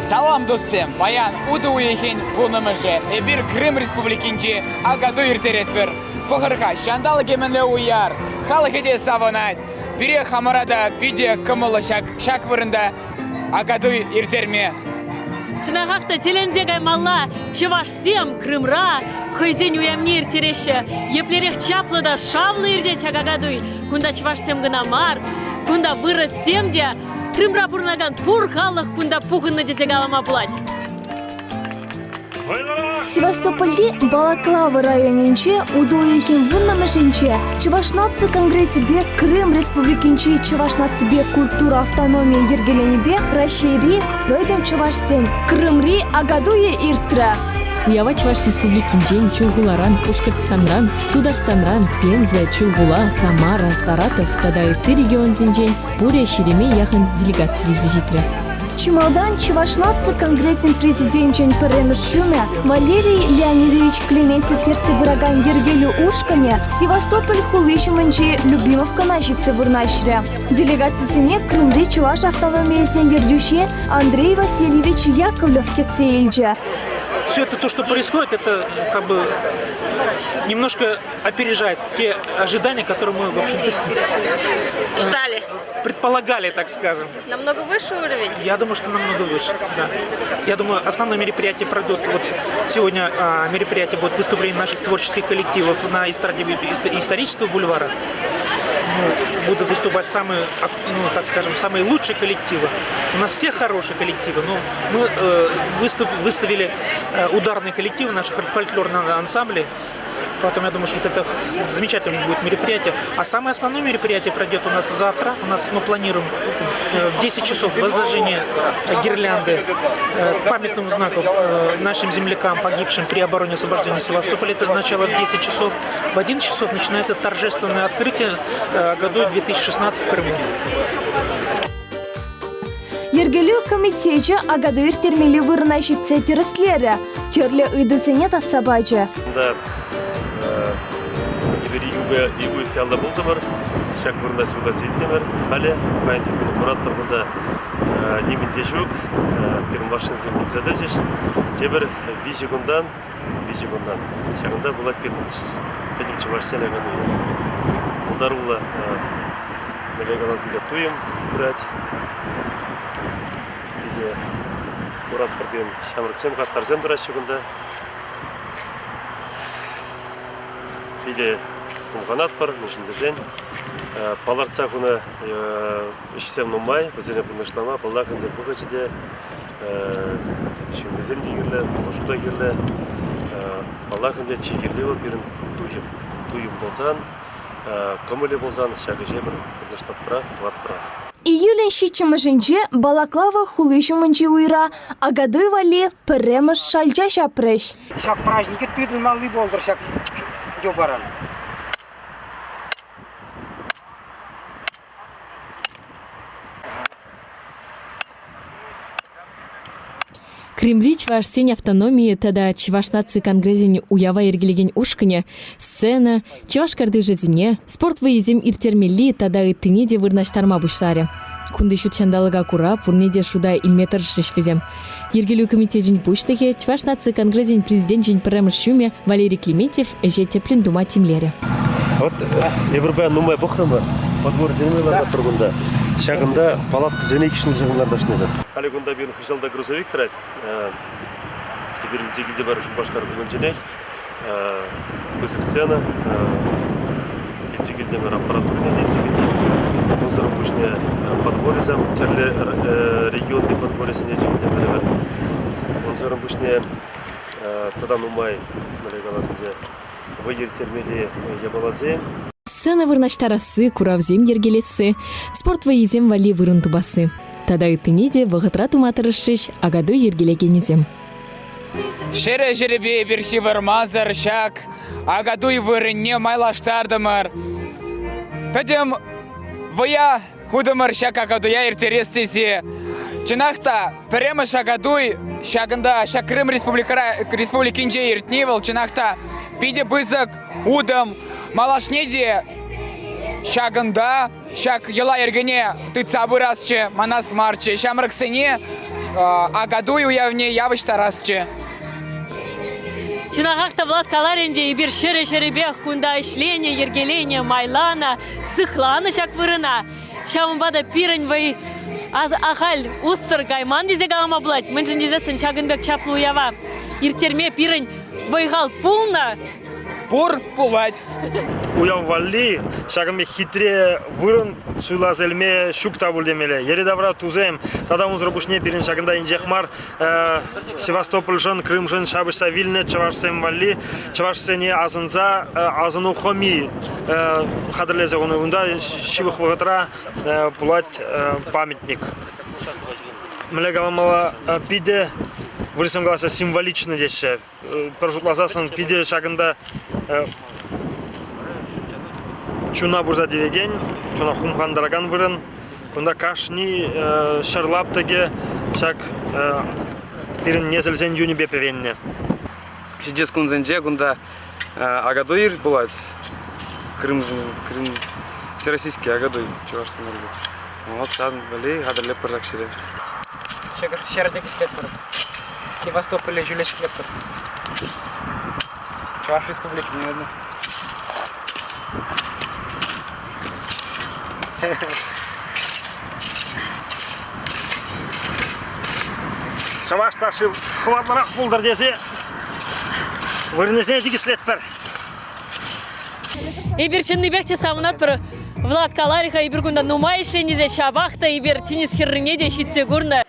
Салам достым, баян уды уехен вунымыжы. Эбир Крым Республикинчи агаду иртеретвер. Похырха, шандалы кеменле уяр. Халық еде саванат. Бире хамарада биде кымылы шак вырында агаду иртерме. Чынағақта телензегай малла Чевашсем, Крымра, хызен уямне иртереші. Еплерех чаплыда шавлы ирде чагагадуй. Кунда Чевашсем гына мар, кунда вырыссем де, Крымра пурнаган пур халық кунда пухынны дезег алама плать. Севастопольде Балаклава районинче удоехин вуннамышинче Чевашнатцы конгрессибе Крым Республикинче Чевашнатцыбе культура автономия ергеленебе расшири бөдем Чевашсен Крымри агадуе иртра. Уява Чеваш Республикинчен Чулгуларан, Пушкартстанран, Тударстанран, Пенза, Чулгула, Самара, Саратов, Тадайты регион зинчен Пуре Шереме яхын делегации зижитре. Чималдан Чевашнатцы конгрессин президентчен Перемышюме Валерий Леонидович Клементьев Ерцебыраган Ергелю Ушкане Севастополь хулышумынче Любимовка нащице вырнащре. Делегациясыне Крымри Чеваш автономиясен ердюще Андрей Васильевич Яковлев кецеильче. Все это то, что происходит, это как бы немножко опережает те ожидания, которые мы, в общем-то, Ждали. предполагали, так скажем. Намного выше уровень? Я думаю, что намного выше. Да. Я думаю, основное мероприятие пройдет. Вот сегодня мероприятие будет выступление наших творческих коллективов на эстраде исторического бульвара. Будут выступать самые, так скажем, самые лучшие коллективы. У нас все хорошие коллективы, но мы выставили ударные коллективы наших фольклорных ансамблей. Поэтому я думаю, что вот это замечательное будет мероприятие. А самое основное мероприятие пройдет у нас завтра. Мы планируем в 10 часов возложение гирлянды к памятному знаку нашим землякам, погибшим при обороне и освобождении Севастополя. Это начало в 10 часов. В 11 часов начинается торжественное открытие году 2016 в Крыму. Ергелю комитече агадыр термели вырнащице терслере. Терле ыдысыне татсабаче. Да. Игу калда болды бар, шак вырнас угасы иттемер, хале, байнтикул мурат тұрғында немінде жүк, перім машинсын кепсады жеш, тебір вижигундан, шағында бұлат перім Чевашсен әгіні. Бұлдар бұла нәбек туым бұрат, биде мурат бірден шамрықсен қастарзен бұрат шығында, биде Кумганат бар, нешіндезен. Паларца күні ішсем нумай, бізене бұнышлама, балақынде бұғычыде, ішіндезен дегерлі, ұшуда керлі, балақынде чекерлі ол берін туйым болзан, көмілі болзан, шағы жебір, бұныштап бұрақ, туат бұрақ. Июлен щичимышинче Балаклава хулышумынче уйра, агадуй вали Перемыш шальча шапрыш. Шак праздники тыдылмалы болдыр, шак жобаран. Кремли Чевашсен автономии тада Чевашнатцы конгрессин уява ергелеген ушкыне, сцена, Чеваш карды жезине, спорт выезем иртермели тада итыне де вырнаштарма бушларе. Кунды шут шандалыга кура, пурнеде шуда илметр шишвезем. Ергелю комитетжин пуштыге Чевашнатцы конгрессин президентжин Перемышюме Валерий Клементьев эже теплин дума тимлере. Вот, Европа нумай бухрама, подбор земелерда тұрғында. Шағында палатқа зенекішінің жағынларда шынайды. Әлі күнда бен хүшалда грузовик тұрайды. Кедерізде келде бар жұбашқар бүгін женек. Көзік сцена. Etse келде бар аппаратурный etse келде. Онсырын күшіне подборезам. Терлі регионды подборезен etse келде бәрі. Онсырын күшіне тадан умай қаласында выйер термелі ебалазы. Сцена вырнаштарасы, куравзем ергелесі, спорт выезем вали вырын тубасы. Тада ытынеде вағытра туматырышыш, агаду ергелегенезем. Шере жеребе берші вырмазыр шак, агадуй вырынне майлаштардымыр. Пәдем вая худымыр шак агадуя иртерестезе. Чынақта Перемыш агадуй шагында шак Крым республикинче иртневел, чынақта пиде бызык удым, малашнеде шагында, шак ела ергене тыца бырасчы, манас марчы, шамрыксыне а году и уявне явышта расче. Чинахахта Влад Каларинде и бир шере-шеребех кунда ишление, ергеление, майлана, сыхланы шак вырына. Шамбада пирень вай ахаль уссыр гайман дизе галама блать. Мэнжин дизесін шагынбек чаплу уява. Иртерме пирень вайгал пулна. Пур пулать. Уяв валли, шагаме хитре вырын суйлас элме шукта булдемеле. Ередавра тузем, тада музрабушне пирин шагында инжехмар Севастополь жын, Крым жын, шабыса Вильне, чавашсем валли, чавашсене азынза, азыну хоми хадырлезе оны унда шивых вагатра пулать памятник. Млегаламала пиде вырысым гласа символично здесь. Прожутласасын пиде шагында чуна бурза девеген, чуна хумхан дараган вырын, кунда кашни шарлап теге шаг пирин незелзен юни бепевенне. Шидес кунзенже кунда агадуир булат. Крым всероссийский агадуир чувашский народ. Вот сам бали гадале прожакшире. Шердек слепер. Севастополь Жюлеш слепер. Чуваш республики не одна. Чаваш ташы хватларақ булдар десе вырнесіне тегі слетпер. Ибир чынныбекте самынат бір Влад Калариха ибир кунда нумайше незе шабахта ибир тенис херрине де шитсе гурна.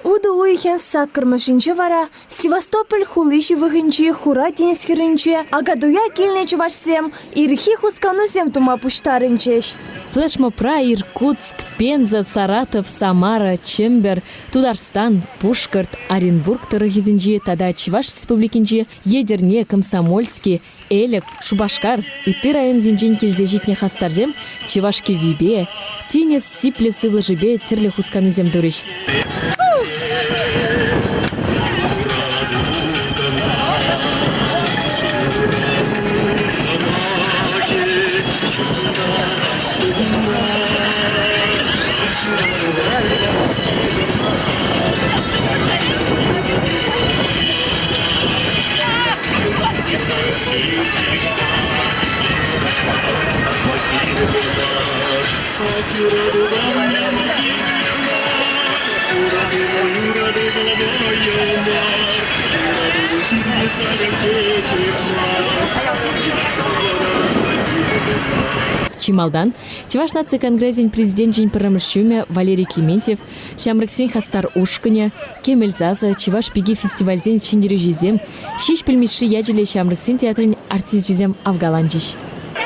Уды уйхен саккырмышынчы вара, Севастополь хулыши вғынчы хура тенескерінче, агадуя келне чувашсем, ирхи хусканусем тума пуштарынчеш. Флешмопра, Иркутск, Пенза, Саратов, Самара, Чембер, Тударстан, Пушкарт, Оренбург тарахизинче, тада Чуваш республикинче, Едерне, Комсомольский, Элек, Шубашкар, Иты район зинчен келзе житне хастарзем, Чувашки Вибе, Тинес, Сипле, Сывлажибе, Терле хусканызем дурыш. Чималдан, Чуваш нации конгрессин президент Жень Парамышчуме Валерий Клементьев, Шамрыксен Хастар Ушкыне, Кемельзаза, Чуваш пиги фестивальзен Шиндерю Жизем, Шиш пельмеши яджеле Шамрыксен театрын артист Жизем Афгаланчиш.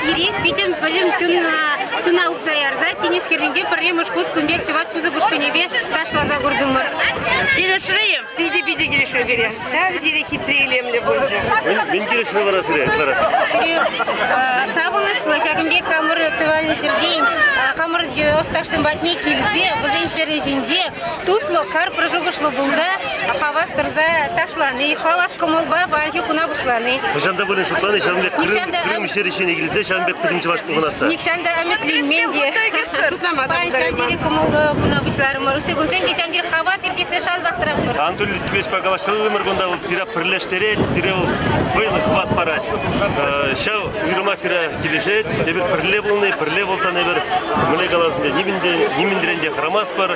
Ирек бидем чуна усаярза тенис херинде паремыш ход кунбек Чуваш пузы бушканебе ташла за гордумар. Келешрейм. Биде келешре бере. Шав диде хитрилемле бойча. Мен келешре барасыре, Клара. Сабынышлы шагымбек хамыр тывальный шердень, хамыр охташсын батне килзе, бузен шережинде, тусло кар прожугышлы булда, хавас тұрза ташланы, хавас комылба банки куна бушланы. Нишанда болен шутланы, шамбек Крым шерешіне келзе, шамбек Крым Чуваш болғанаса. Никшанда аметлин де. Бан шамдері комылы куна бушлары мұрықты гүнсен де шамдері хавас еркесі шан зақтырап. Антолий Листович проголошил мыргонда пира прилештерет, пира вейлы хват парать. Шау юрма пира кележет, дебір пірле болса небір мүле қаласында неміндерінде храмас бар,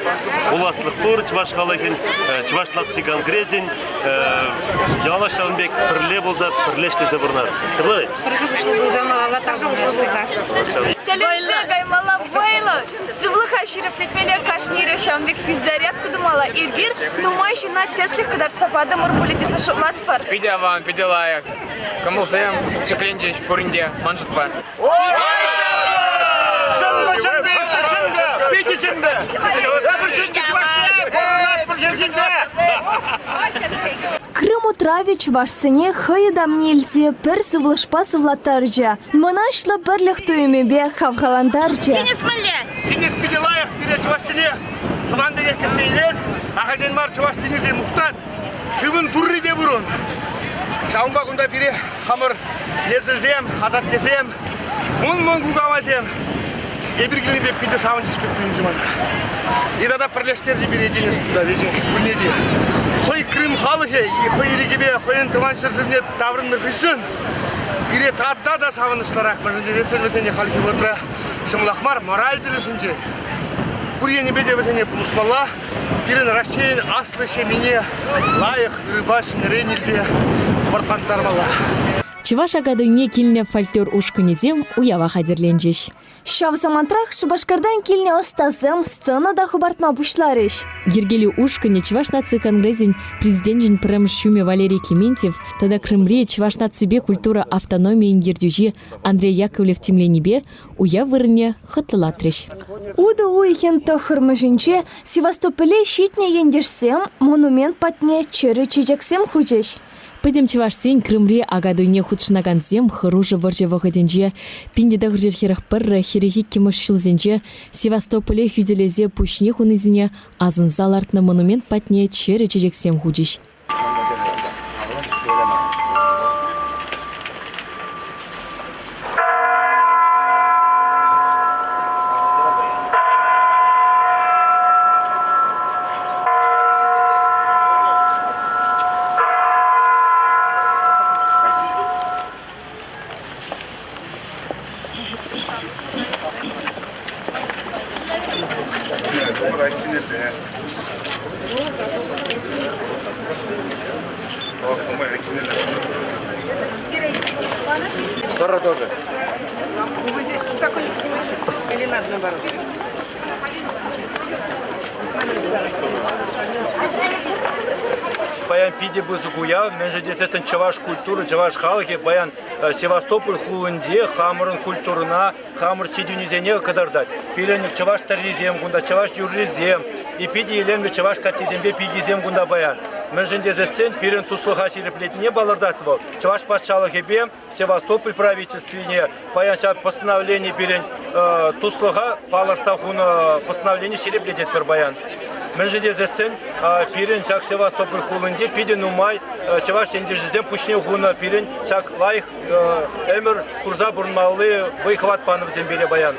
оласлық бұр, Чуваш қалайын, Чуваш латсы конгрезин, яла шалынбек пірле болса, пірлештесе бұрнар. Шаблай? Прожугышлы булза, мала тажугышлы булза. Телевизия гаймала вейла, сывлыха шерефлетмеле кашнире шамбек физзаряд кудумала, и бир нумайши на теслих кадар цапады мурбулетиса шумат пар. Пидяван, пиделаyak. Камылсем, чекленчеш, пуринде, манжут пар. Крым утраве чувашсыне хыйдам нельзе пір сывлышпа сывлатаржа. Мынашлы бірлік түймебе хавхаландаржа. Тенес пиделаев перед Чувашине, команда еркенсейлер, ағаден мар Чуваш тенезе мұқтан, живын турри де бұрын. Шаумба күнда бире хамыр незізем, азат десем, мұн күгамазем. эбиргиле бе пиде савын диспектин жуман. И да пролестер жибире денес куда вежен кунеди. Хой Крым халыхе, и хой иригибе, хойын тываншыр жүрне таврынны хышын. Бире татта да савынышларак мыжынды весен халки отра. Шымлахмар мораль дилишинче. Бурьяне беде весене пулушмалла. Бирен Россиян аслы шемине лайық рыбашын ренилде бартантармалла. Чываш агадыне килне фольклор ушкынезем уява хадерленжеш. Шав замантрах Шубашкардан килне остазым сценада хубартма бушларыш. Ергели ушкыне Чываш нации конгрессин президентин прем шуме Валерий Клементьев, тогда Крымре Чываш нацибе культура автономии ингердюжи Андрей Яковлев темленибе уя вырне хытлатреш. Уда уйхен тохырмышынче Севастополе щитне ендешсем монумент патне чыры чижексем худеш. Пыдем Чывашсен Крымре агадуйне худшнаганзем хыружы вырже вăхăтенче пиндедах жерхерах пырры херехи кимыш шулзенче Севастополе хюделезе пушне хунызине азынзал артны монумент патне чыры чижексем худеш. Тоже тоже. Вы здесь высоко не поднимаетесь? Или надо наоборот? Баян пиде бузугуя, мен же десестен чаваш культуры, чаваш халхи, баян Севастополь хулынде, хамырын культурына, хамыр сидюнизене кадардат. Пиленик чаваш таризем гунда, чаваш юрлизем, и пиде еленге чаваш катизембе пигизем гунда баян. Мен же десестен пирен туслыха сиреплетне балардатывал. Чаваш патшалыхебе, Севастополь правительственне, баян чав постановление пирен туслыха паларстахуна постановление сиреплетет пер баян. Мен же дезестен пирен чак Севастополь хулынде пиден умай чаваш ендежизем пушне хуна пирен чак лайх эмер курза бурмалы выхват панов зембеле баян.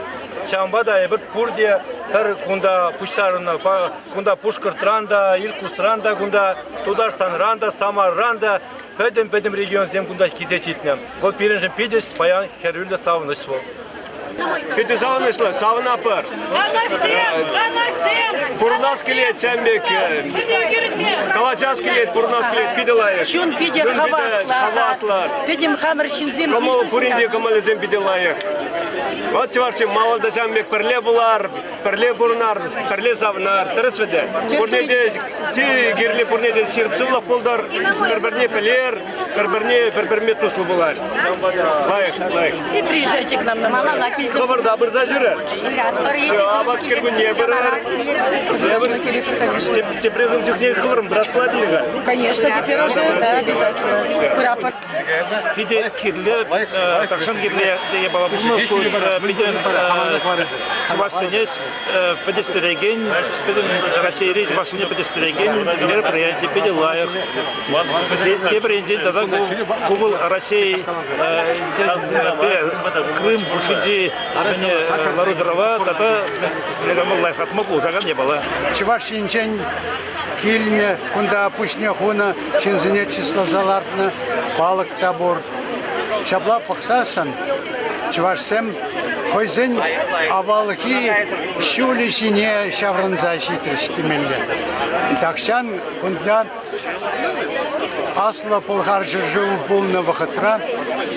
Чамбада эбер пурде пер кунда пуштарына кунда пушкар транда, илкус ранда кунда Стударстан ранда, Самар ранда педем регион зем кунда кизечитнем. Вот пирен же пидес баян херюльда савнышло. Пиде савынышло, савнапыр. Пурнас келет, сәмбек. Калачас келет, пурнас келет, пиделайық. Шун пиде хаваслар. Пидем хамыр шинзем. Камал пуринде камалезем пиделайық. Вот чеварши малада сәмбек пірле бұлар, пірле бұрнар, пірле савнар, тұрыс веде. Пурнеде си герле пурнеде сирпсылық болдар, бір-бірне пілер, бір-бірне туслы бұлар. Лайық. И приезжайте к нам на Малала. Хабарда бірза жүрер. Абат кіргіне бірер. Ты призым техник хлором расплатника? Конечно, теперь уже, да, обязательно. Пиде кирле, такшан кирле, я была бумажку, пиде чувашсенес, подестереген, пиде Россия речь, чувашсене подестереген, мероприятие, пиде лайық. Те бренди, тогда Google Россия, Крым, Бушиди, Ларудрова, тогда лайық отмогу, тогда не было. Чувашинчен кильне, кунда пушне хуна, чинзине числа залартна, балык табор. Шабла пахсасан, чувашсем, хойзен авалыки шулишине шаврынза шитришкемелле. Такшан кунда асла пулгар жыржу булна вахатра,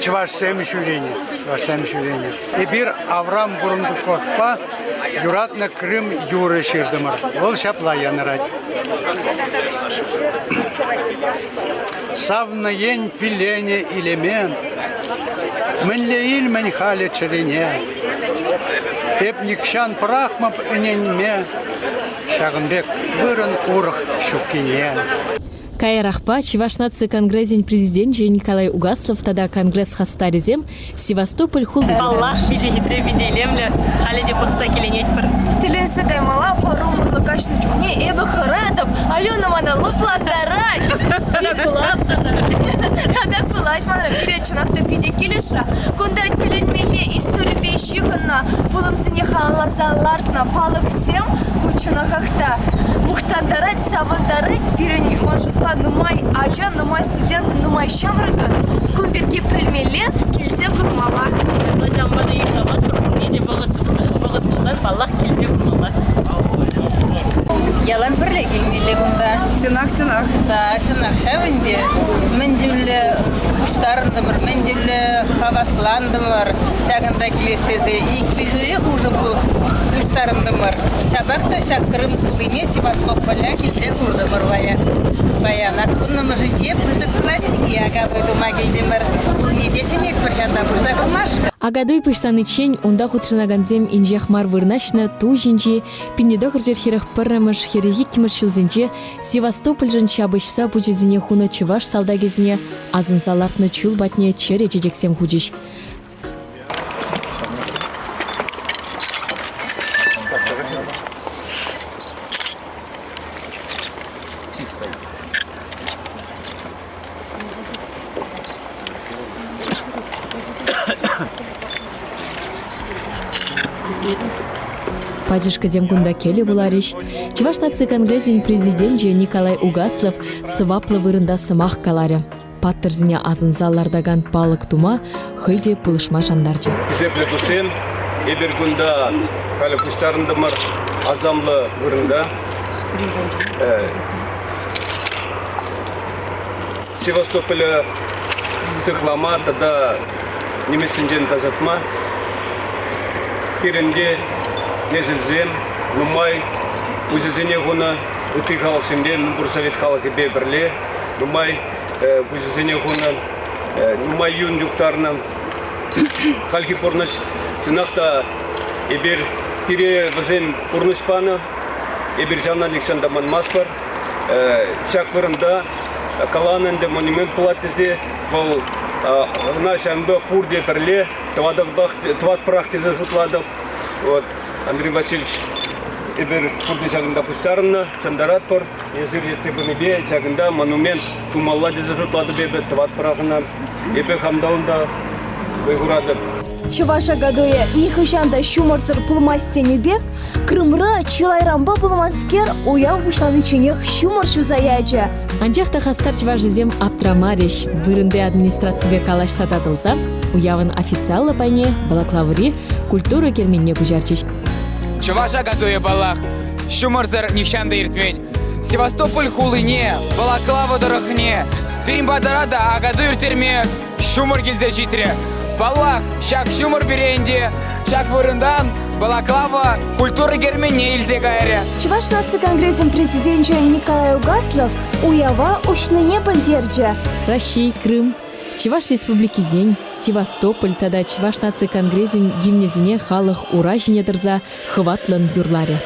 чувашсем шурене. И бир Авраам Бурундуковпа юратна Крым юры ширдымыр. Ол шапла янырать. Савна ень пилене илемен, мінле ил мен хали чирине. Эпникшан прахмап иненме, шагынбек вырын урых шукине. Кайрахпа Чываш нации конгрессин президент Николай Угаслов тогда конгресс хастаризем Севастополь хул. Аллах види хитре види лемля халиде пахса келенет пар. Теленсе каймала парумурлы кашны чухне эбі хырадым, Алена мана луфла тарай. Тада кулап. малать мана перечнахта пиде килишра. Кунда теленмеле история пещигна. Пулам сине халазалартна палып всем кучуна хахта. Мухтандарать савандарать перен мажутла нумай аджа нумай студент нумай шамраган. Кумберги прельмеле кильзе курмала. Мадамада ихрават куркурнеде вагат кузан баллах килзе курмала. Ялан бірле келмелі күнда. Тинак. Да, тинак шавынде. Мен жүлі құштарындымыр, мен жүлі хавасландымыр. Сәгінда келесезе. Икпі жүлі хуже бұл құштарындымыр. Шабақта шақырым кудыне Севастополя келде күрдімір баянат. Күннімі жите бұзық праздники агадой дума келдемір. Бұл не детенек бір жанда бұзда күрмашқа. Агадой пыштаны чень, онда худшынаганзем инжехмар вырнашна ту жинжи, пинедохыр жерхерах пыррамыш херегі кимыш шулзенже, Севастополь жын шабышса бұжызіне хуна чуваш салдагезіне, азын салартны чул батне чере жежексем худиш. Падишка демкунда келі булариш. Чуваш наци конгрессин президент Николай Угаслов сваплы вырында сымақ каларе. Паттырзіне азын заллардаган палық тума хыйде пулышма жандарчы. Сепле тусен, ебір күнда калі күштарындымыр азамлы вырында. Севастополя сықлама, тада немесінден тазатма. Керінде незілзен, нумай, үзізіне ғуна үті қалықсынде, мүбір совет қалықы бебірле, нумай, үзізіне ғуна, нумай юн юқтарына, қалқы порныш, цинақта ебір пире візен порнышпаны, ебір жаннан ександаман маспар, шақ вырында, каланында монумент палаттезе, бұл наш әмбі пұрде бірле, тват прақтезі жұтладық. Андрей Васильевич ебір пұрде жағында пұштарына, шандарат пұр, езір ецебінебе, жағында монумент тумалла дезі жұтлады бебі, тват прағына, ебі хамдауында бұйғырады. Чываша гадуя нихышанда шумарцыр пулмастене бек, Крымра чилайрамба пулмаскер уяв бушланычынех шумар шузаяджа. Анжақта хастар чыважызем аптрамариш, вырынды администрациябе калаш сатадылса, уявын официалы пайне, балаклавыри, культура керменне күжарчиш. Чываша гадуя балах, шумарцыр нихшанда иртмень. Севастополь хулыне, балаклава дырахне, перимбадарада агаду иртерме, шумар келзе житре. Балах, шак шумар беренде, шак вырындан, балаклава, культура керменне илзе гайре. Чуваш наци конгрессин президенті Николай Угаслов уява ушныне білдерджі. Россия, Крым, Чуваш республики Зень, Севастополь, тада Чуваш наци конгрессин гимнезине халық ура жинедірза хватлын юрларе.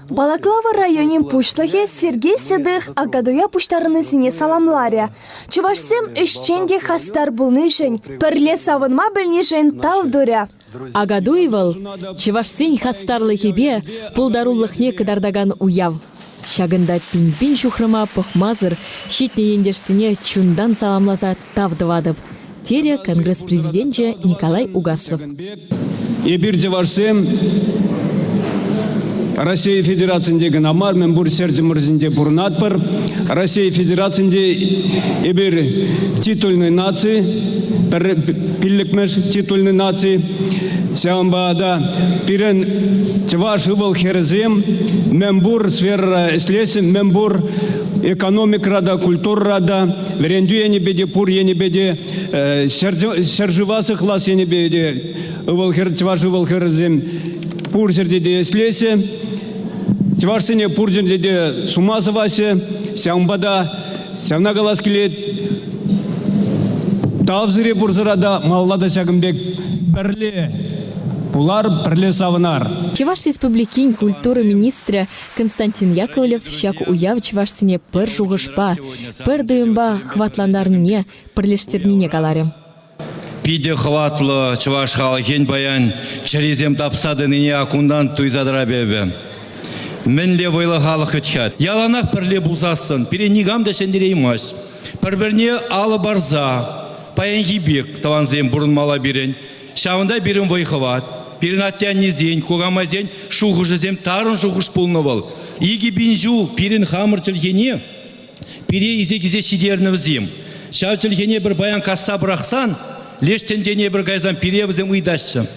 Балаклава районин пушлахе Сергей Седых агадуя пуштарыны сине саламларе. Чувашсем үшченде хастар булнышын, пірле савынма білнышын тавдуря. Агадуевал, Чувашсен хастарлы хебе пулдаруллыхне кыдардаган уяв. Шагында пин-пин шухрыма пұхмазыр, щитне ендешсіне чундан саламлаза тавдывадып. Тере конгресс-президенті Николай Угаслов. Ебір Чувашсем Россия Федерацияндегі намар, мен бұр сердемірзінде бұрнатпыр. Россия Федерацияндегі ебір титульный нации, пілікмеш титульный нации. Сямбада пирен Чуваш ывал херзем, мен бұр сфера слесім, мен бұр экономик рада, культур рада, веренду ені беде, пур ені беде, серживасы класс ені беде, Чуваш ывал херзем, пур сердеде слесе, Чувашсене пур сердеде сумазывасе, сямбада, сямна галас келет, тавзыре бурзырада, маллада сягымбек бірле. Пулар бірле савынар. Чуваш республикин культура министра Константин Яковлев шак уяв Чувашсене пір жуғышпа, пір дүйімба хватландарныне, пірлештернине каларым. Пиде хватлы Чуваш халыхен баян черезем тапсадыныне акундан туйзадыра бебе. Менле войла халық өтчат. Яланақ бірле бұзасын, перенигам да шендереймаш. Бір-бірне алы барза, паянги бек, таланзен бұрын мала берен. Шавында берін войхыват. Берін аттян незен, когамазен, шуғыжызем тарын шуғыш пулны бол. Иги бинжу, перін хамыр чілгене, пере изегізе шидерні візем. Шав чілгене бір баян касса бірақсан, лештендене бір гайзан пере візем ұйдашчы.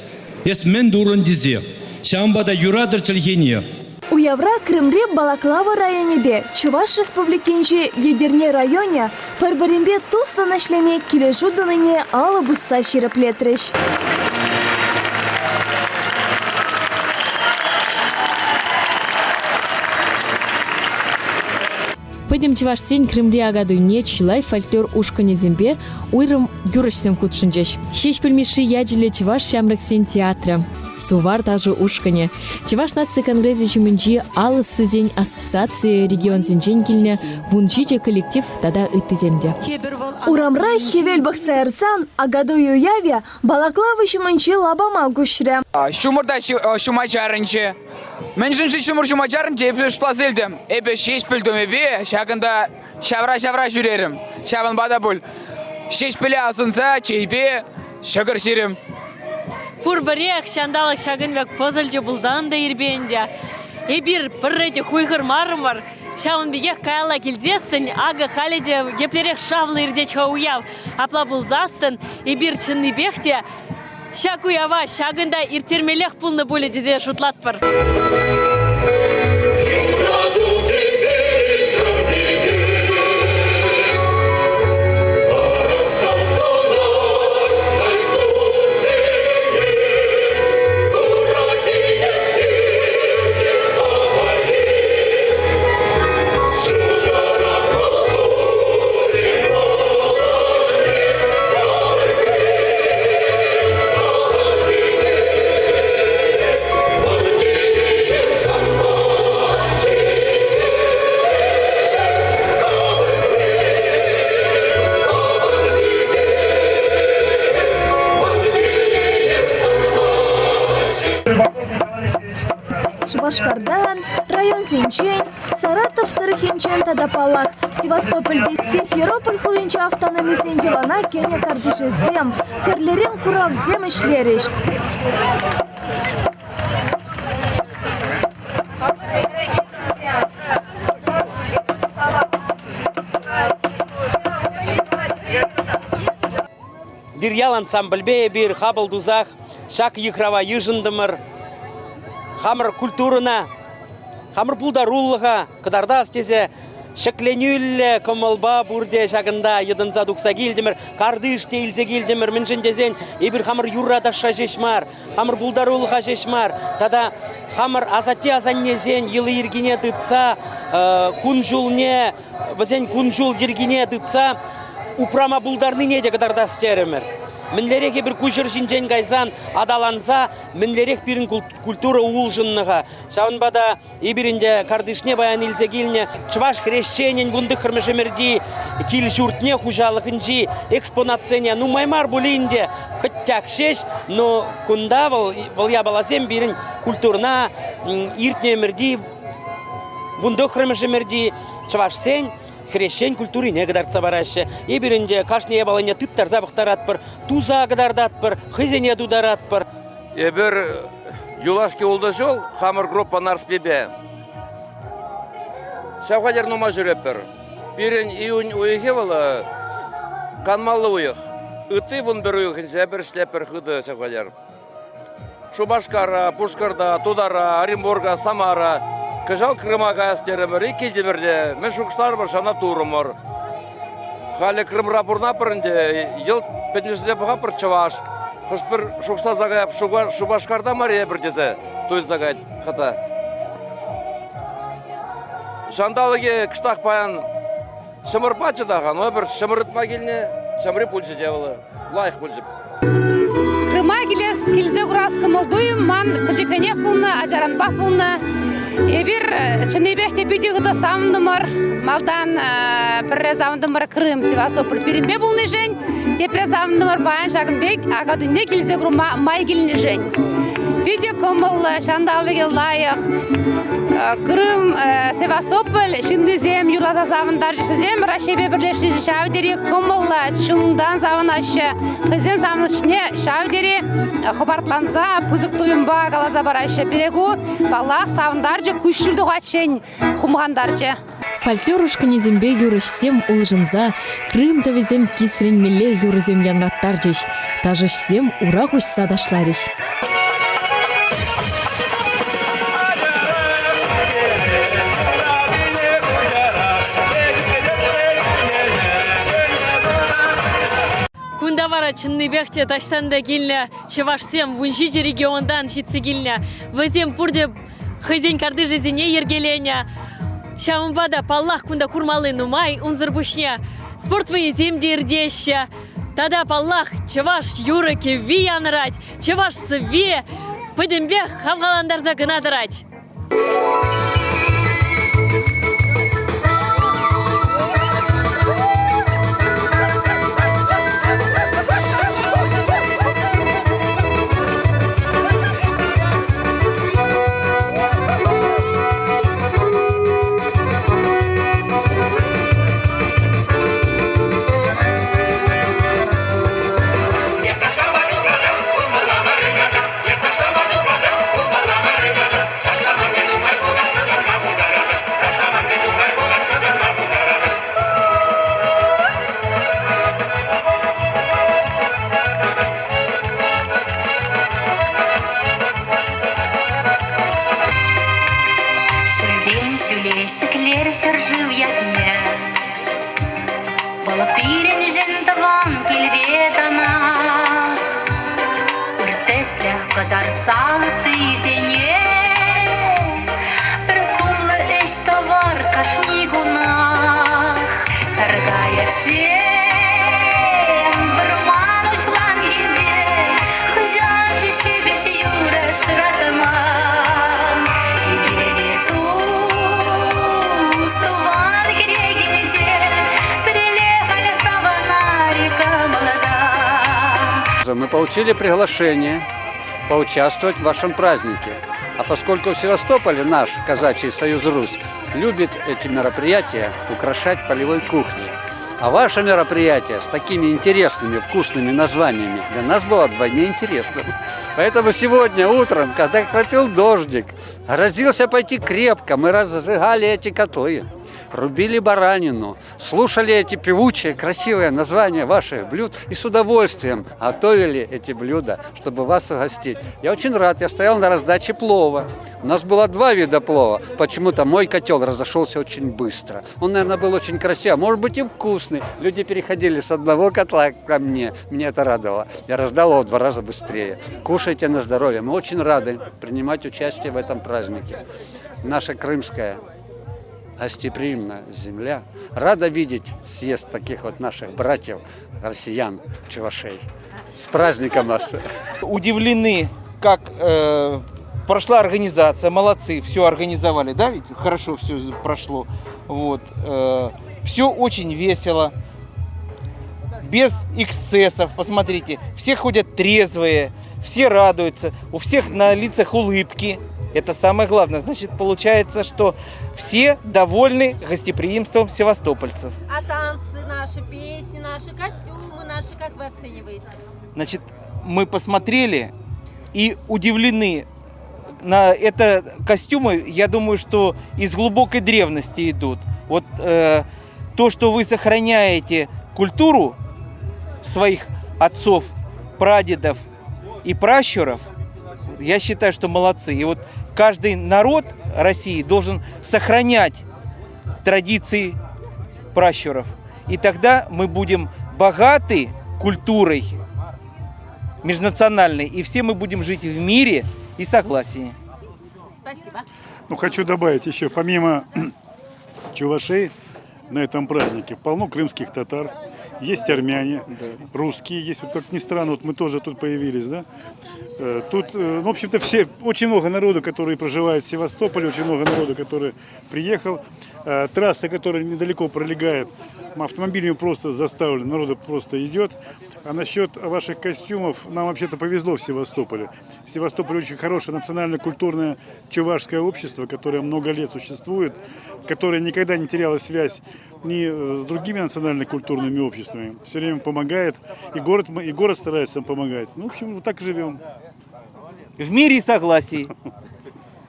Ес мен дұрын дезе. Шамбада юрадыр чілгене. Уявра Крымре Балаклава районебе, Чуваш республикинче Едерне районе, пәрбірімбе туслы нашлеме кележу дыныне алы бұсса шеріплетріш. Пойдем чевашсен Крымре агадуйне чилай фольклор ушкане зембе уйрым юрышсем кутшынчеш. Шеш пельмеши яджиле чеваш шамрыксен театра. Сувар даже ушкане. Чеваш наци конгрессе чумынчи алы стызень ассоциации регион зенчен вунчиче коллектив тада ытыземде. Урамра хевел бақсайырсан агадую яве Балаклавы чумынчи лабама күшрі. Шумырда шумачарынчы. Мен жыншы шумыр шумачарынчы епілі шплазылдым. Эпі шеш пілдім епі, шағында шавра жүрерім. Шавын бада бұл. Шеш пілі асынса, чейпе, шағыр шерім. Пурбарек шандалык шагынбек позылжы бұлзан да ербенде. Эбір бірреде хуйғыр марым бар. Шавын бігек кайла келзесін, ағы халеде еплерек шавлы ердет хауяв. Апла бұлзасын, эбір чынны бекте, шакуява шагында иртермелех пулны боле дезе шутлат бар. Шубашкардан, район Зенчен, Саратов Тарыхинчен Тадапалах, Севастополь Симферополь хулинча автономизен елана Кения Кардишезем, Терлерен Куравзем ишлериш. Bir yal ансамбльбе, bir хабыл дузах, шак йыхрава йыжындымыр, хамыр культурына, хамыр пулдаруллыға, кыдарда стезе шекленюлле комолба бурде шагында йыдынса дукса келдімір, кардыш тейлзе келдімір, мінжіндезен, ебір хамыр юррада жешмар, хамыр пулдаруллыға жешмар, тада хамыр азатте азаннезен, йылы ергене дытса, күн жулне, візен күн жул ергене дытса, упрама булдарны неде кыдарда стеремір. Мінлерек бір күшір жинжен гайзан адаланса, мінлерек бірін культура уылжынныға. Шауынбада ебірінде кардышне баян илзе келіне, чваш хрещенен бұнды қырмышымерді, кел жұртне хужалықынжи, экспонацияне, ну маймар бұлейінде күттяк шеш, но күнда бұл ябалазем бірін культурна, иртнемерді, бұнды қырмышымерді, чваш сен, хрещен культуры не гадарца барашы. Ебірінде кашне ебалыне тыттар забықтарат бір, туза гадардат бір, хызене дударат бір. Ебір юлашки олды жол, хамыр группа нарспебе. Шавхадер нума жүреп бір. Бірін июнь уйығы валы, канмалы уйық. Үті вұн бір уйығын жәбір шлепір хыды шавхадер. Шубашкара, Пушкарда, Тудара, Оренбурга, Самара, Кыжал Крымаға әстерімір, екедемірде, мен шуқштар бір шана турымыр. Халі Крым рапурна бірінде, ел петнешіде бұға бір чываш. Құш бір шуқшта зағайып, Шубашкарда мария бір дезе, той зағайып қата. Жандалыге кыштақ баян шымыр бачы даған, ой бір шымырытма келіне, шымыры пульчы девілі, лайық пульчы. Крыма келзе күраскы молдуым, ман пөжекренек бұлны, ажаранбақ бұлны. Ебір чынебекте бүйдегі савындымыр, малдан пірре савындымыр Крым, Севастополь перембе бұлны жен, тепре савындымыр баян Шагынбек, ағадүнде келзе күрі май келіне жен. Пиде комыл шандалыге лайық. Крым, Севастополь, Шиндизем, Юлаза завындар жізем, Рашебе бірлеші шавдері комыл чулыңдан завын ашы. Қызен завынышне шавдері хабартланса, пүзік туымба галаза барашы. Берегу балақ савындар жы күшілді ғатшен хумғандар жы. Фольклор ушкыне зембе юрышсем улжынза, Крым тавезем кисренмеле юрызем янраттар жеш. Тажышсем урах ушса дашлариш. Кундавара чынныбекте таштанда келіне, Чевашсем вунжиджи региондан шитси келіне. Вазем пурде хызен карды жизине ергелене. Шамбада паллах кунда курмалы нумай, унзыр бушне. Спорт ваземде ирдеще. Тада паллах Чеваш юрыке ви янрать, Чеваш сыве, пыдембех хавгаландарза гынадырать. Şükler şarjıv yatne Балапирен жентаван келветана Үртеслях кадарцал тизене Бір сумлы эш товар кашнигунах Саргая всем Вырман учлан генде Хыжан жешебеш юра шыратаман И берету Мы получили приглашение поучаствовать в вашем празднике. А поскольку в Севастополе наш казачий союз Русь любит эти мероприятия украшать полевой кухней, а ваше мероприятие с такими интересными, вкусными названиями для нас было вдвойне интересным. Поэтому сегодня утром, когда крапил дождик, грозился пойти крепко, мы разжигали эти котлы. Рубили баранину, слушали эти певучие, красивые названия ваших блюд и с удовольствием готовили эти блюда, чтобы вас угостить. Я очень рад, я стоял на раздаче плова. У нас было 2 вида плова. Почему-то мой котел разошелся очень быстро. Он, наверное, был очень красивый, может быть и вкусный. Люди переходили с одного котла ко мне. Мне это радовало. Я раздал его в 2 раза быстрее. Кушайте на здоровье. Мы очень рады принимать участие в этом празднике. Наша крымская гостеприимная земля рада видеть съезд таких вот наших братьев, россиян, чувашей. С праздником нас! Удивлены, как прошла организация, молодцы, все организовали, да, ведь хорошо все прошло. Вот, все очень весело, без эксцессов, посмотрите, все ходят трезвые, все радуются, у всех на лицах улыбки. Это самое главное. Значит, получается, что все довольны гостеприимством севастопольцев. А танцы наши, песни наши, костюмы наши, как вы оцениваете? Значит, мы посмотрели и удивлены. На это костюмы, я думаю, что из глубокой древности идут. Вот то, что вы сохраняете культуру своих отцов, прадедов и пращуров, я считаю, что молодцы. И вот каждый народ России должен сохранять традиции пращуров. И тогда мы будем богаты культурой межнациональной, и все мы будем жить в мире и согласии. Спасибо. Ну, хочу добавить еще, помимо чувашей на этом празднике, полно крымских татар. есть армяне, русские есть. Вот как ни странно, вот мы тоже тут появились, да. Тут, ну, в общем-то, очень много народу, который проживает в Севастополе, очень много народу, который приехал. Трасса, которая недалеко пролегает, автомобилями просто заставлена, народу просто идет. А насчет ваших костюмов, нам вообще-то повезло в Севастополе. В Севастополе очень хорошее национально-культурное чувашское общество, которое много лет существует, которое никогда не теряло связь ни с другими национально-культурными обществами. Все время помогает, и город старается нам помогать. Ну, в общем, вот так живем. В мире и согласии.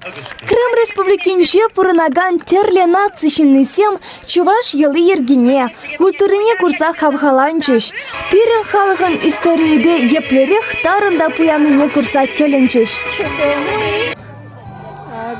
Крым Республикинче пурынаган терле нацищенный сем чуваш елы ергене, культурыне курса хавхаланчыш. Пирен халыгын историебе еплерех тарында пуяныне курса теленчыш.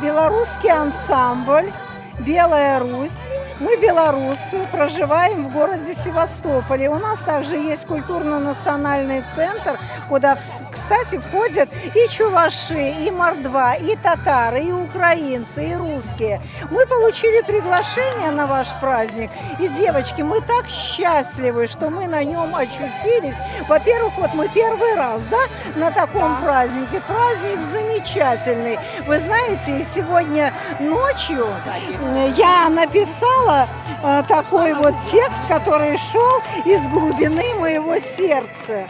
Белорусский ансамбль «Белая Русь». Мы белорусы, проживаем в городе Севастополе. У нас также есть культурно-национальный центр, куда, кстати, входят и чуваши, и мордва, и татары, и украинцы, и русские. Мы получили приглашение на ваш праздник. И, девочки, мы так счастливы, что мы на нем очутились. Во-первых, вот мы первый раз, да, на таком празднике. Праздник замечательный. Вы знаете, сегодня ночью я написала такой вот текст, который шел из глубины моего сердца.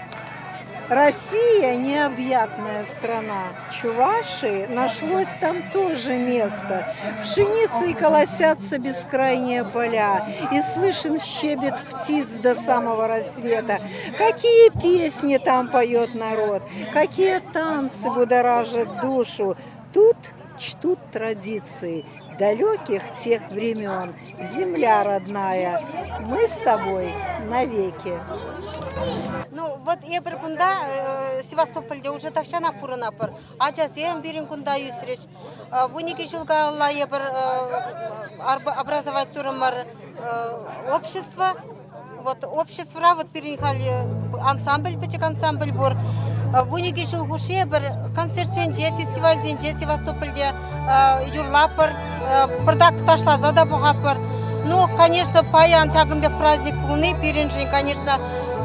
Россия – необъятная страна. Чувашии нашлось там тоже место. Пшеницей колосятся бескрайние поля, и слышен щебет птиц до самого рассвета. Какие песни там поет народ, какие танцы будоражат душу. Тут чтут традиции далеких тех времен. Земля родная, мы с тобой навеки. Ну вот я бір күнда Севастопольде уже тақшана пурынапыр. Ачасем бірін күнда юсіреш. Вунеке жылға алла я бір образовать турымыр общество. Вот общество, вот переехали ансамбль, бечек ансамбль бур. Вунеке жылғуше бір концерт сенде, фестиваль сенде Севастопольде юрлапыр, бірдак ташлаза да бұғапыр. Ну, конечно, паян шагымбек праздник полный, перенжин, конечно,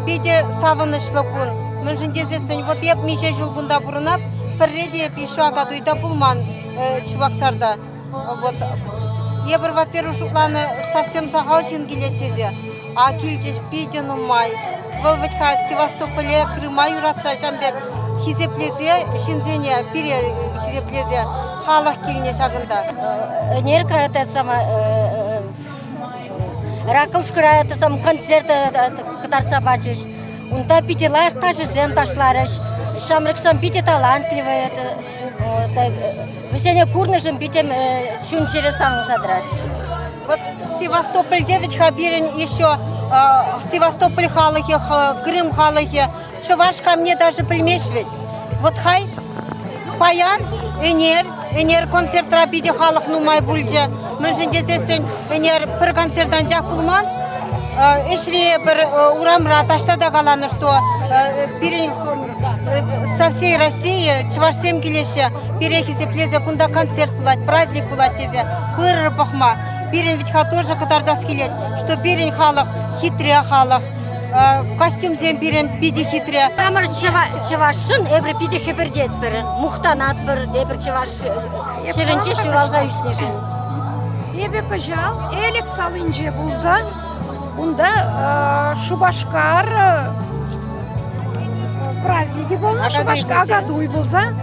биде савынышлы күн. Мен жіндезесін, вот еп меше жылғында бұрынап, пірреде пишу агадуйда бұлман чуваксарда. Вот. Ебір, во-первых, жукланы совсем сағал жин келеттезе. А келчеш биде нумай. Бұл вітха Севастополе, Крыма юратса жамбек хизеплезе, жинзене, бире хизеплезе, халық келіне шағында. Нерка это сама Ракушкара это сам концерт катарса бачиш. Унта пите лайх тажи зен ташларыш. Шамрык сам пите талантливый. Весенне курнышем питем чун через сам задрать. Вот Севастополь девять хабирин еще Севастополь халахи, Крым халахи. Шаваш ко мне даже пельмешвить. Вот хай паян энер концерт рабиде халах нумай бульджа. Мен жендесесен энер пір концерттан жақ пулман. Ишри бір урамра ташта да галаны, что со всей России чувашсем келеші перехизе плезе кунда концерт пулать, праздник пулать тезе, пырры пахма. Бирин ведь тоже катардас келет, что бирин халах хитрия халах. Костюм зем бирен биди хитрия. Амар чувашын эбір биди хибердет бірін, мұқтанат бір, эбір чуваш шерінче шуралға үснешін. Ебе кажал, элек салынже булза, унда шубашкар праздники был, шубашкар агадуй булза.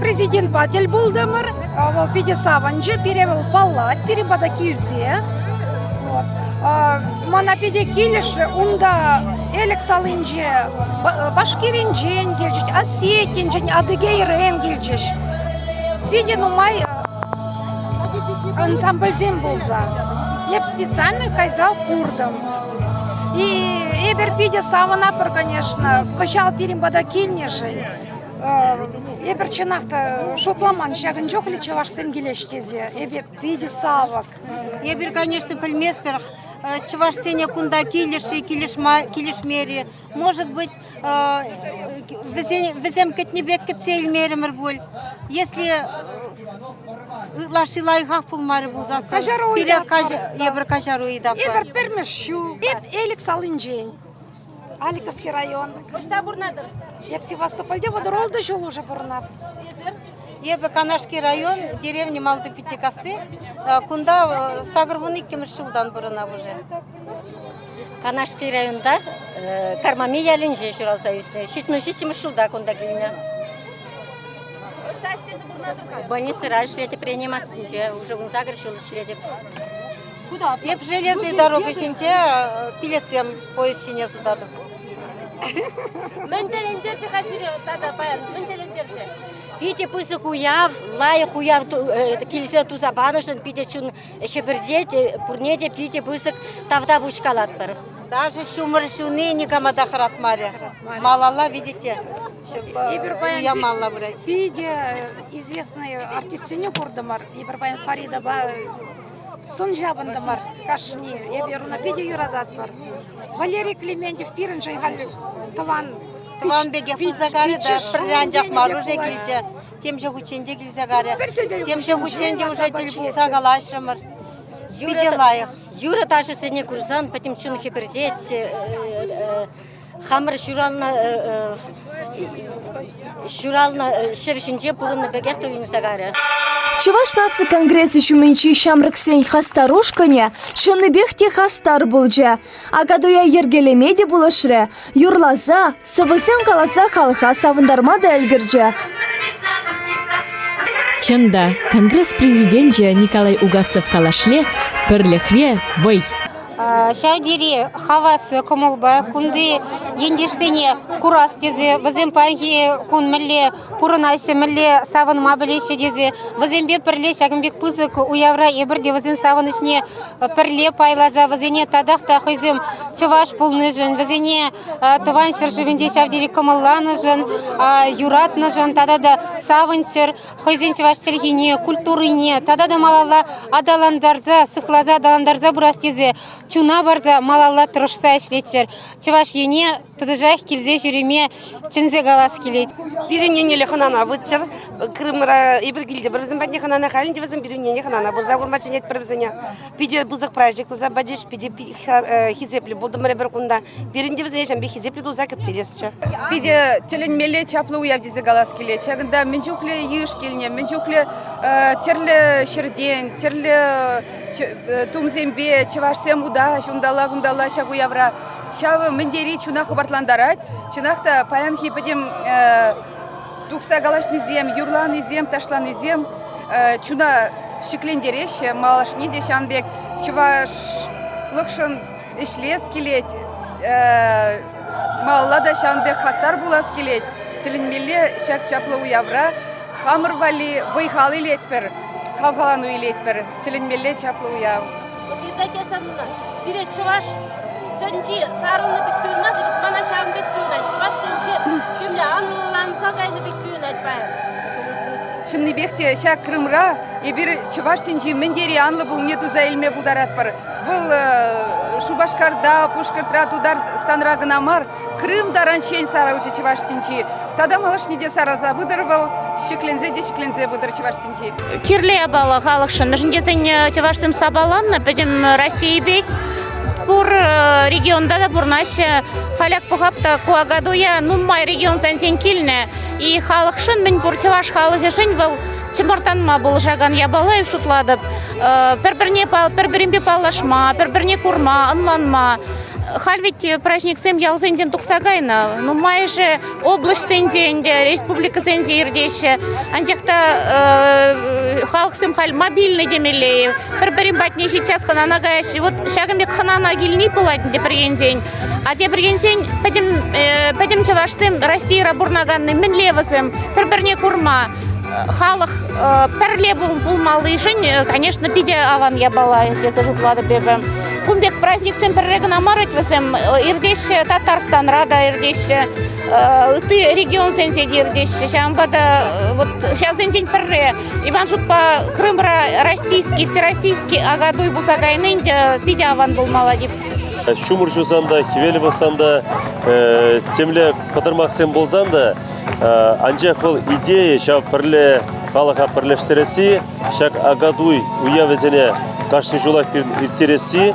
Президент Батель булдамыр, вол пиде саванже, перевел палат, перебада кильзе. Мана пиде килиш, унда элек салынже, башкиринжен гелжеш, осетинжен, адыгейрен гелжеш. Пиде нумай ансамбльзем булза. Я специально казал курдам. И эбер пиде саванапыр, конечно, качал перебада кильнежен. Эбер чинахта шотламан шагын жоқ ли чувашсем келештезе, эбе пиде савак. Эбер, конечно, пельмесперх чувашсене кунда килишмери. Может быть, везем кетнебек кетсейлмеремер боль. Если лаши лайгах пулмары булзасы, эбер кажару идапы. Эбер пермешу, эб элек салынжен. Аликовский район. Я в Севастопольде водоролды жол уже бурнап. Ебе Канашский район, деревня Малды-Пятикасы, кунда сагырвуны кемеш жылдан бурнап уже. Канашский районда кармами ялинже журал союзне. Шишмеш жылда кунда гильня. Больницы раньше приниматься, уже в Загр шлете. Куда? Еп железной дорогой шинче, пилецем поезд шине судады. Пите пусть хуяв, лай хуяв, кильзе тузабанышын, пите чун хебердете, пурнете, пите пусть тавда вушкалаттар. Даже шумыр шуны никому дахрат маря. Малала, видите, я мало брать. Пиде известный артист Сеню Курдамар, Ибрабайн Фаридова, Сунжабандамар, Кашни, Еберуна Пиде Юрадатмар. Валерий Клементьев, Пиренжин Таван. Таван беге фузагари, да, прянжах маруже гильзе. Тем же гученде гильзагари. Тем же гученде уже тельбулса галашрамар. Пиделаях. Юра даже сегодня курсан, потом чун хибердеть, хамр шурална шершинже пурна бегехту инстагаре. Чуваш насы конгрессы шуменчи шамрыксен хастарушкане, шыны бехте хастар булджа. Агадуя ергелемеде булышре, юрлаза, сывысен каласа халха савындармада элгирджа. Чында конгресс президенті Николай Угасов калашле, бірліхре вой. Шаудири хавас комолба кунды ендешсене курас тезе вазем панги кун милле пурнаше милле саван мабелеше дезе вазембе перле шагымбек пызык уявра ебірде вазен саванышне перле пайлаза вазене тадахта хойзем чуваш пулныжын вазене туван шаржывенде шаудири комолланыжын юратныжын тадада савынчыр хойзен чуваш сельгине культурыне тадада малала адаландарза сыхлаза адаландарза бурас тезе чуна барза малалла тұрышса ішлеттер. Чываш ене тұдыжақ келзе жүреме чынзе галас келет. Бирюнене ханана бытчыр, Крымра ибіргілді бір бізім бәдне ханана халінде бізім бирюнене ханана бұрза ғұрмачын ет бір бізіне. Пиде бұзық праздник тұза бәдеш, пиде хизеплі болды мәрі бір күнда. Бірінде бізіне жәмбе хизеплі тұза кетселесчі. Пиде тілінмелі чаплы уяв дезі галас келет. Шағында мен жүхлі еш келіне, мен жүхлі терлі шырден, терлі тумзембе, чывашсем уда, шундала шагу явра. Шавы мендери чуна хабартландарать, чунахта паян хипедем тухса галашны зем, юрланы зем, ташланы зем, чуна шиклендереше, малашни дешанбек, чуваш лыкшын ишлес келет, маллада шанбек хастар булас келет, тілінмелі шак чаплы уявра, хамыр вали вайхалы летпер, хавхалану летпер, тілінмелі чаплы уяв. Сире чуваш тönci sarılını büktüğünmez, bana şahın büktüğüne, çuvaş tönci tümle anılan sagayını büktüğüne etmeyin. Шынны бехте шак Крымра, ебір чуваш тенчи мендери анлы бұл не туза елме бұлдарат бар. Бұл Шубашкарда, Пушкартра тудар станрагына мар, Крым даранчен сара учи чуваш тенчи. Тада малаш неде сараза бұдыр бұл, шеклензе бұдыр чуваш тенчи. Кирле бала халықшын, жындесен чувашсым сабаланна, пәдім России бек. Бур регионда да бурнаше халяк пухапта куагадуя нумай регион сантен килне и халыкшын мен бурчеваш халыгышын был чымыртанма был жаган ябалаев шутладып перберне палашма перберне курма анланма хал ведь праздник сем ялзенден туксагайна нумай же область сенденде республика сенде ирдеше анжакта халық сем хал мобильный демелеев перберин батне сейчас ханана гаяши вот шагамбек ханана гильни пуладин депреген день а депреген день пойдем чаваш сем Россия рабурнаганный мен левасем перберне курма халық перле булмалы жень конечно пиде аван ябала я зажутлады бебе кумбек праздник сем перреген амарать васем ирдеше Татарстан рада ирдеше ты регион сенде ирдеше шамбада вот сейчас день перре Иван шутпа Крымра российский всероссийский агадуй бусагайнын пиде аван булмала деп Шумыр жузанда, хивели басанда, темле қатырмақсен болзанда, анжақ ол идея шау пірле халыға пірлештересі, шак агадуй уявезене қашны жолақ бір иртересі,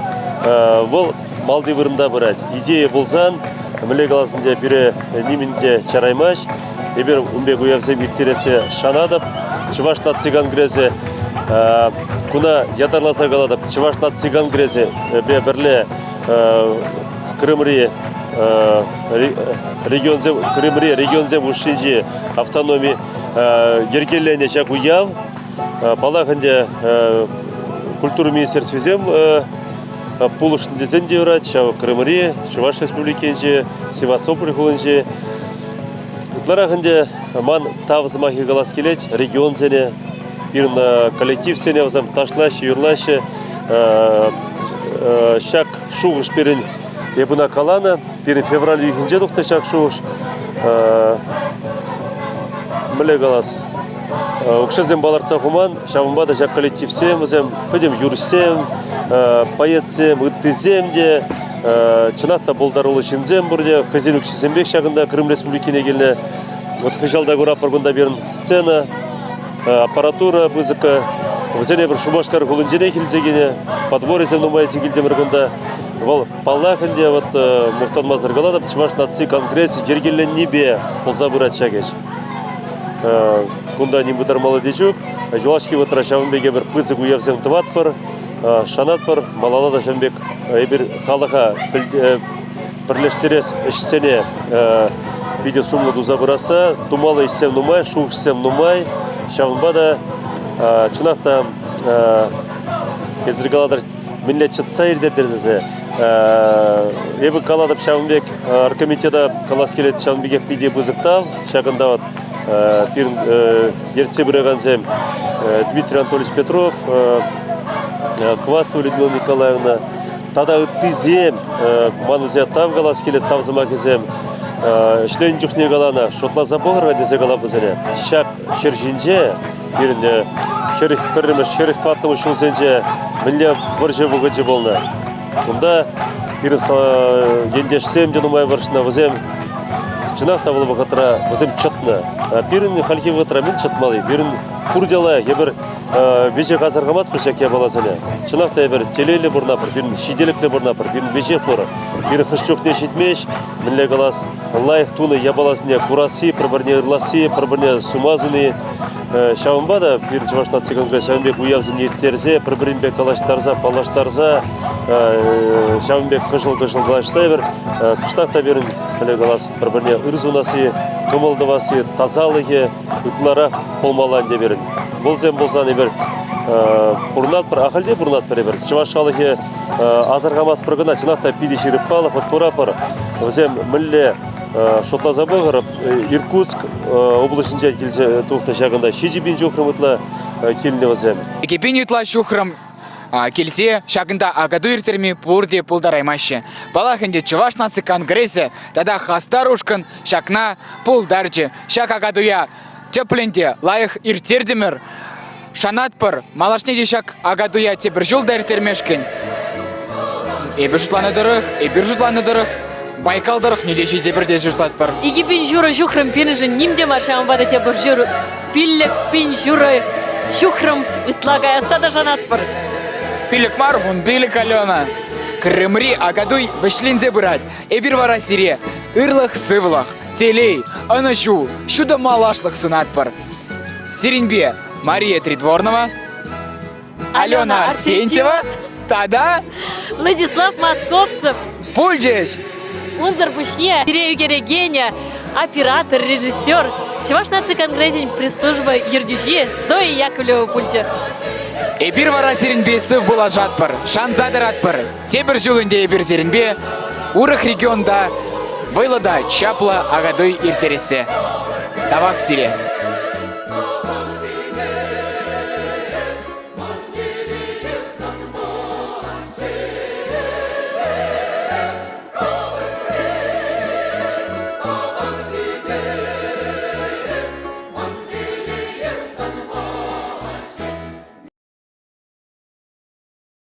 ол малды вырында бұрад. Идея болзан, милли галасында бире ниминде чараймаш, эбир умбек уявсем иртересе шанадып, Чуваш наци конгрессе куна ятарласа галадып, Чуваш наци конгрессе берле Крымри регионзе ушинжи автономии ергеллене чак уяв, палаханде культура министерствезем пулышын дезен деурат, чав Крымри, Чуваш республикенже, Севастополь хулынже. Утлараханде ман тавзымахи галас келет, регион зене, бирна коллектив сене взам ташлаще, юрлаще, шак шуғыш берін ебуна калана, берін февраль үйхінже дұқты шак шуғыш, міле галас. Укшезем баларца хуман, шавымбада шак коллектив сем взам, пөдем юрсем, поэтсем, ыттызем де, чынатта болдарулы шинзем бұрде, хазин үкшесембек шағында Крым Республикіне келіне. Вот хыжалда гора паргунда берін сцена, аппаратура бұзықы, візене бір шубашкар ғылынжене келзегене, подворесем нумайсы келдем ұрғында. Вал паллахынде мұқтан мазыр қаладып, Чуваш наци конгресс ергелен небе полза бұрат шагеш. Кунда не бұтармалы дечук, юлашки ватра шавынбеге бір пызық уявсем тыват бір, шанат бір, малалада шамбек ебір халыға бірлештерес ішсене виде сумлы дуза бұраса, думалы ішсем нумай, шух ішсем нумай, шавынбада чынақта кезіргаладыр мінлет чытса ердердердізе. Ебі каладып шавынбек аркомитеда калас келет шавынбекек биде бұзықтав, шағында ертсе бірағансем Дмитрий Анатольевич Петров, Квасова Людмила Николаевна, тада ыттызем, манузе тав галас келет, тавзыма кезем, шлен жүхне галана, шотла забоғырға дезе гала бұзене. Шак шержинже, бірінде шерих тваттымы шулзенже, мінле вырже бұғыджы болна. Бұнда бірін ендешсем ден умай варшына вызем, чынақ тавылы бұғытыра вызем чытны. Бірін халки бұғытыра мен чытмалы, бірін курдела, ебір веже қазарғамас бұшак я баласыне. Чынақта ебір телейлі бұрнапыр, бірін шиделіклі бұрнапыр, бірін веже бұры, бірін қышчоқне жетмеш, мінле қалас лайық туны я баласыне курасы, бір-біріне ырласы, бір-біріне сумазыны. Шавынбада, бірін Чуваш наци конгресс Шавынбек уявзын еттерзе, бір-бірінбек калаштарза, палаштарза, Шавынбек қыжыл-қыжыл қалашса ебір, қыштақта бірін қалас бір-біріне ырзунасы, кымылдывасы, тазалығы, ұтлара болмалан де бірін. Болзен болзан ебір, бұрнат бір, ақылде бұрнат бір ебір. Чуваш қалығы азарғамас бір ғына, чынақта пиди шеріп қалық, ұткора бір, өзем мүлі шотла забығырып, Иркутск облысынша келсе тұқты шағында шежебен жоқырым ұтла келіне өзем. Екепен ұтла жоқырым келсе шағында агаду ертерме бұрде пұлдараймашы. Балақынде Чуваш наци конгрессе, тада хастар ұшқын шақна пұлдарчы. Шақ агадуя тепленде лайық ертердемір. Шанат бір, малашнеде шақ агадуя тепір жолда ертермешкен. Эбір жұтланы дұрық, Байкалдырық недеші дебірде жүртлат бар. Егепен жүрі жүхрым пенежін немде маршамын бады тебір жүрі. Пиллік пен жүрі жүхрым ұтлагай асада жанат бар. Пиллік мар, вон билік алена. Крымри агадуй вішлінзе бұрад. Эбір вара сире, ырлық сывлық, телей, анашу, шуда малашлық сунат бар. Сиренбе Мария Тридворнова, Алена Арсентьева, тада Владислав Московцев, Пульдеш. Унзар Бушне, Сирею Герегеня, оператор, режиссер, Чуваш наци конгресс пресс-служба Ердюжи, Зоя Яковлева Пульча. Эбір вара сиренбе сыв была жатпыр, шанзадыр атпыр. Тебір жүлінде эбір сиренбе, урық регионда, вайлада чапла агадой иртересе. Тавак сире.